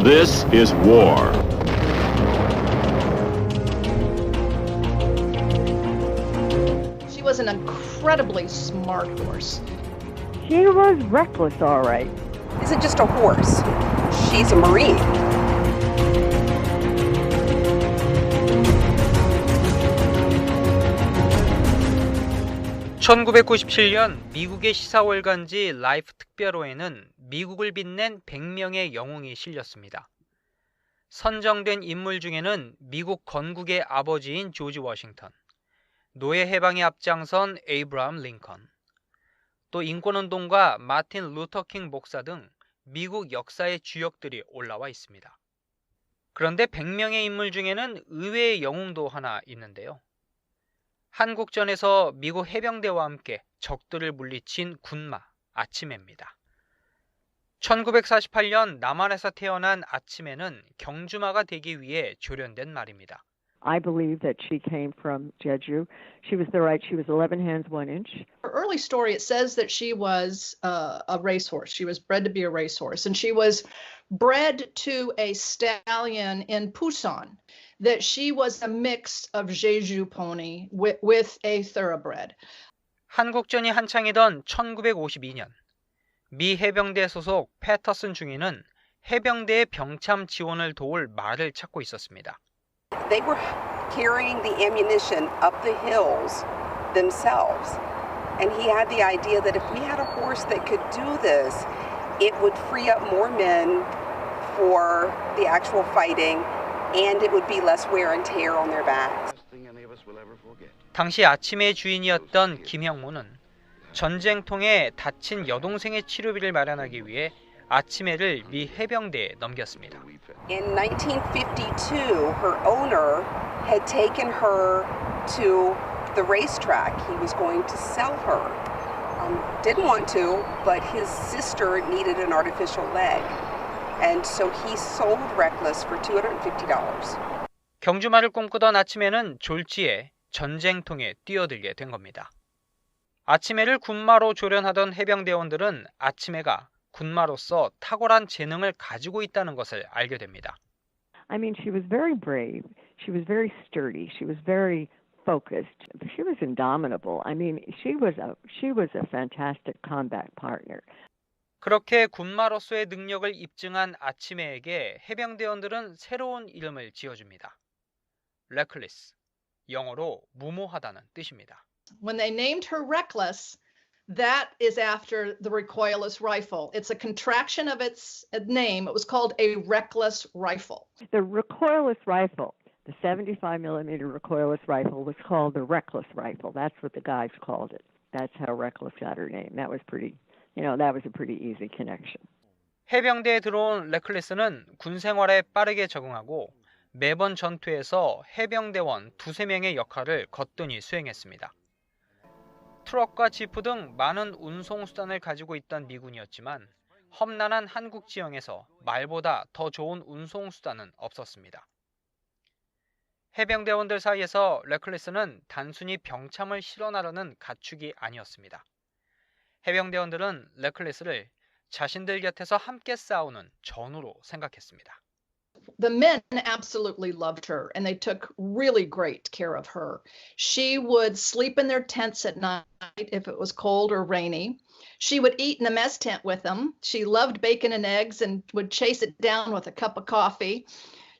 This is war. She was an incredibly smart horse. She was reckless, all right. Isn't just a horse. She's a Marine. (1997년) 미국의 시사월간지 라이프 특별호에는 미국을 빛낸 100명의 영웅이 실렸습니다. 선정된 인물 중에는 미국 건국의 아버지인 조지 워싱턴, 노예 해방에 앞장선 에이브라함 링컨, 또 인권운동가 마틴 루터킹 목사 등 미국 역사의 주역들이 올라와 있습니다. 그런데 100명의 인물 중에는 의외의 영웅도 하나 있는데요. 한국전에서 미국 해병대와 함께 적들을 물리친 군마 아치매입니다. 1948년 남한에서 태어난 아치매는 경주마가 되기 위해 조련된 말입니다. I believe that she came from Jeju. She was 11 hands, 1 inch. Her early story, it says that she was a racehorse. She was bred to be a racehorse, and she was bred to a stallion in Busan, that she was a mix of Jeju pony with a thoroughbred. 한국전이 한창이던 1952년, 미 해병대 소속 패터슨 중위는 해병대의 병참 지원을 도울 말을 찾고 있었습니다. They were carrying the ammunition up the hills themselves. And he had the idea that if we had a horse that could do this, it would free up more men for the actual fighting, and it would be less wear and tear on their backs. 당시 아침의 주인이었던 김형무는 전쟁통에 다친 여동생의 치료비를 마련하기 위해 아치매를 미 해병대에 넘겼습니다. In 1952, her owner had taken her to the racetrack. He was going to sell her. Didn't want to, but his sister needed an artificial leg. And so he sold Reckless for $250. 경주마를 꿈꾸던 아치매는 졸지에 전쟁통에 뛰어들게 된 겁니다. 아치매를 군마로 조련하던 해병대원들은 아치매가 군마로서 탁월한 재능을 가지고 있다는 것을 알게 됩니다. I mean, she was very brave. She was very sturdy. She was very focused. She was indomitable. I mean, she was a fantastic combat partner. 그렇게 군마로서의 능력을 입증한 아치매에게 해병대원들은 새로운 이름을 지어줍니다. Reckless, 영어로 무모하다는 뜻입니다. When they named her Reckless, that is after the recoilless rifle. It's a contraction of its name. It was called a reckless rifle. The recoilless rifle, the 75 millimeter recoilless rifle, was called the Reckless rifle. That's what the guys called it. That's how Reckless got her name. That was a pretty easy connection. 해병대에 들어온 레클리스는 군 생활에 빠르게 적응하고 매번 전투에서 해병대원 2~3명의 역할을 거뜬히 수행했습니다. 트럭과 지프 등 많은 운송수단을 가지고 있던 미군이었지만 험난한 한국 지형에서 말보다 더 좋은 운송수단은 없었습니다. 해병대원들 사이에서 레클리스는 단순히 병참을 실어나르는 가축이 아니었습니다. 해병대원들은 레클리스를 자신들 곁에서 함께 싸우는 전우로 생각했습니다. The men absolutely loved her, and they took really great care of her. She would sleep in their tents at night if it was cold or rainy. She would eat in the mess tent with them. She loved bacon and eggs and would chase it down with a cup of coffee.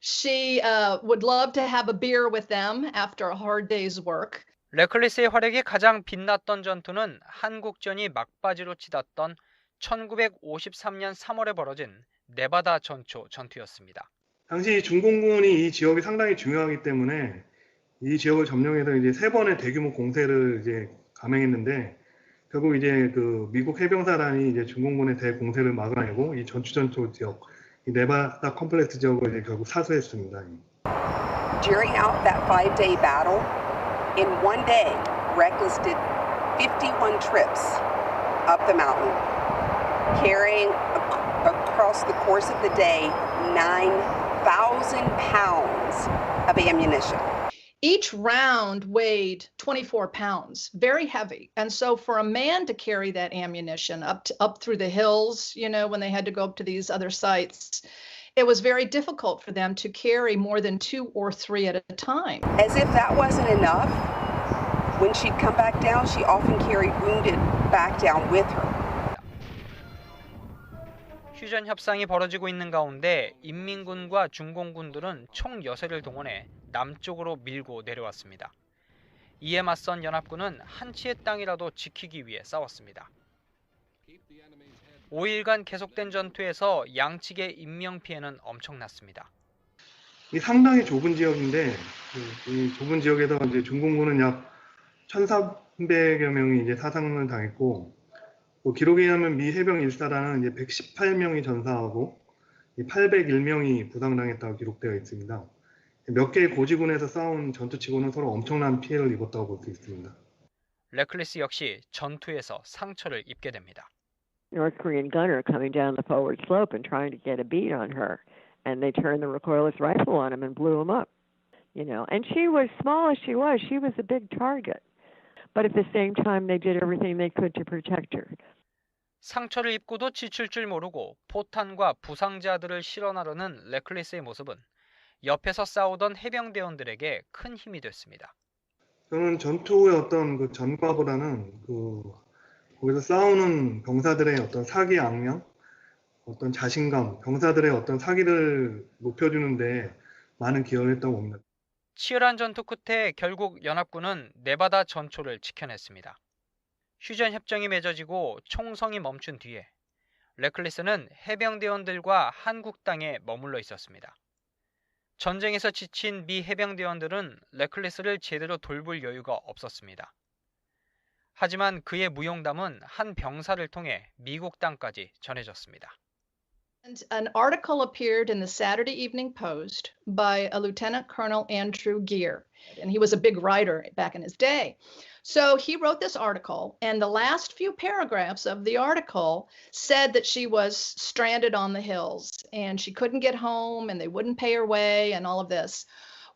She would love to have a beer with them after a hard day's work. 레클리스의 활약이 가장 빛났던 전투는 한국전이 막바지로 치닫던 1953년 3월에 벌어진 네바다 전초 전투였습니다. 당시 중공군이 이 지역이 상당히 중요하기 때문에 이 지역을 점령해서 이제 3번의 대규모 공세를 이제 감행했는데 결국 이제 그 미국 해병사단이 이제 중공군의 대공세를 막아내고 이 전투 지역, 이 네바다 컴플렉스 지역을 이제 결국 사수했습니다. During out that 5-day battle, in one day, Reckless did 51 trips up the mountain, carrying across the course of the day 9,000 pounds of ammunition. Each round weighed 24 pounds, very heavy. And so for a man to carry that ammunition up through the hills, when they had to go up to these other sites, It was very difficult for them to carry more than 2 or 3 at a time. As if that wasn't enough, when she'd come back down, she often carried wounded back down with her. 휴전 협상이 벌어지고 있는 가운데 인민군과 중공군들은 총 6회를 동원해 남쪽으로 밀고 내려왔습니다. 이에 맞선 연합군은 한치의 땅이라도 지키기 위해 싸웠습니다. 5일간 계속된 전투에서 양측의 인명피해는 엄청났습니다. 이 상당히 좁은 지역인데 이 좁은 지역에서 이제 중공군은 약 1,400여 명이 이제 사상을 당했고 기록에 의하면 미 해병 1사단은 이제 118명이 전사하고 801명이 부상당했다고 기록되어 있습니다. 몇 개의 고지군에서 싸운 전투치고는 서로 엄청난 피해를 입었다고 볼 수 있습니다. 레클리스 역시 전투에서 상처를 입게 됩니다. North Korean gunner coming down the forward slope and trying to get a bead on her, and they turned the recoilless rifle on him and blew him up. You know, and she was small as she was a big target. But at the same time, they did everything they could to protect her. 상처를 입고도 지칠 줄 모르고 포탄과 부상자들을 실어나르는 레클리스의 모습은 옆에서 싸우던 해병대원들에게 큰 힘이 됐습니다. 저는 전투의 어떤 그 전과보다는 거기서 싸우는 병사들의 어떤 사기 악명, 어떤 자신감, 병사들의 어떤 사기를 높여주는데 많은 기여를 했다고 봅니다. 치열한 전투 끝에 결국 연합군은 네바다 전초를 지켜냈습니다. 휴전 협정이 맺어지고 총성이 멈춘 뒤에 레클리스는 해병대원들과 한국 땅에 머물러 있었습니다. 전쟁에서 지친 미 해병대원들은 레클리스를 제대로 돌볼 여유가 없었습니다. 하지만 그의 무용담은 한 병사를 통해 미국 땅까지 전해졌습니다. And an article appeared in the Saturday Evening Post by a Lieutenant Colonel Andrew Gear, and he was a big writer back in his day. So he wrote this article, and the last few paragraphs of the article said that she was stranded on the hills and she couldn't get home and they wouldn't pay her way and all of this.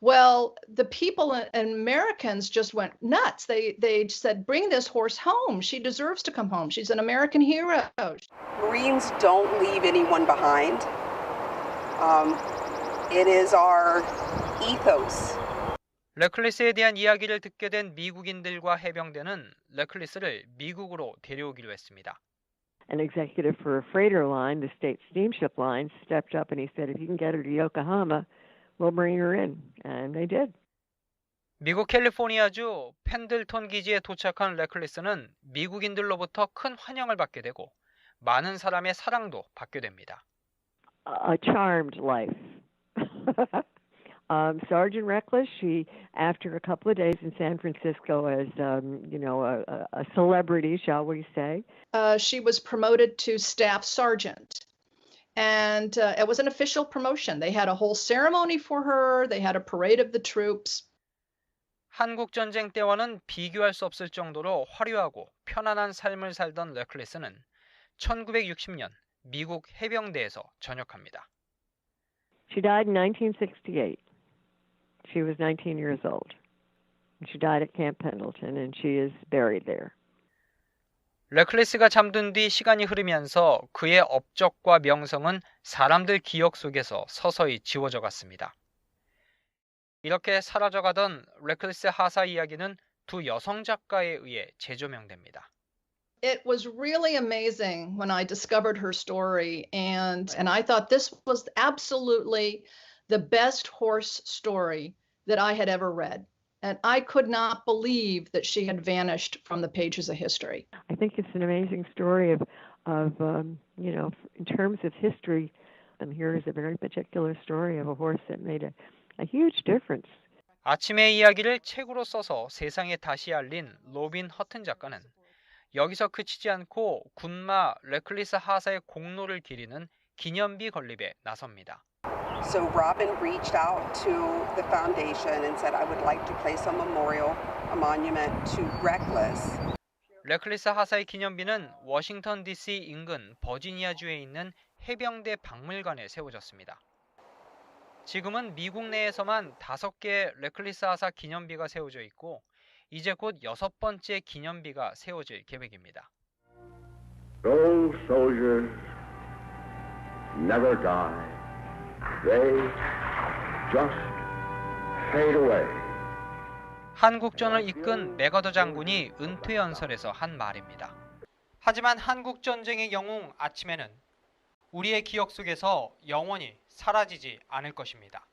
Well, the people and Americans just went nuts. They said, bring this horse home. She deserves to come home. She's an American hero. Marines don't leave anyone behind. It is our ethos. 레클리스에 대한 이야기를 듣게 된 미국인들과 해병대는 레클리스를 미국으로 데려오기로 했습니다. An executive for a freighter line, the state steamship line, stepped up and he said, if you can get her to Yokohama, we'll bring her in. And they did. 미국 캘리포니아주 펜들턴 기지에 도착한 레클리스는 미국인들로부터 큰 환영을 받게 되고 많은 사람의 사랑도 받게 됩니다. A charmed life. Sergeant Reckless, she, after a couple of days in San Francisco as, a celebrity, shall we say. She was promoted to staff sergeant. And it was an official promotion. They had a whole ceremony for her. They had a parade of the troops. 한국 전쟁 때와는 비교할 수 없을 정도로 화려하고 편안한 삶을 살던 레클리스는 1960년 미국 해병대에서 전역합니다. She died in 1968. She was 19 years old. She died at Camp Pendleton and she is buried there. 레클리스가 잠든 뒤 시간이 흐르면서 그의 업적과 명성은 사람들 기억 속에서 서서히 지워져 갔습니다. 이렇게 사라져가던 레클리스 하사 이야기는 두 여성 작가에 의해 재조명됩니다. It was really amazing when I discovered her story, and I thought this was absolutely the best horse story that I had ever read. And I could not believe that she had vanished from the pages of history. I think it's an amazing story of in terms of history, and here is a very particular story of a horse that made a huge difference. 아침의 이야기를 책으로 써서 세상에 다시 알린 로빈 허튼 작가는 여기서 그치지 않고 군마 레클리스 하사의 공로를 기리는 기념비 건립에 나섭니다. So Robin reached out to the foundation and said, I would like to place a memorial, a monument to Reckless. 레클리스 하사의 기념비는 워싱턴 DC 인근 버지니아주에 있는 해병대 박물관에 세워졌습니다. 지금은 미국 내에서만 5개의 레클리스 하사 기념비가 세워져 있고 이제 곧 6번째 기념비가 세워질 계획입니다. Those soldiers never die. They just fade away. 한국전을 이끈 맥어더 장군이 은퇴 연설에서 한 말입니다. 하지만 한국전쟁의 영웅 아침에는 우리의 기억 속에서 영원히 사라지지 않을 것입니다.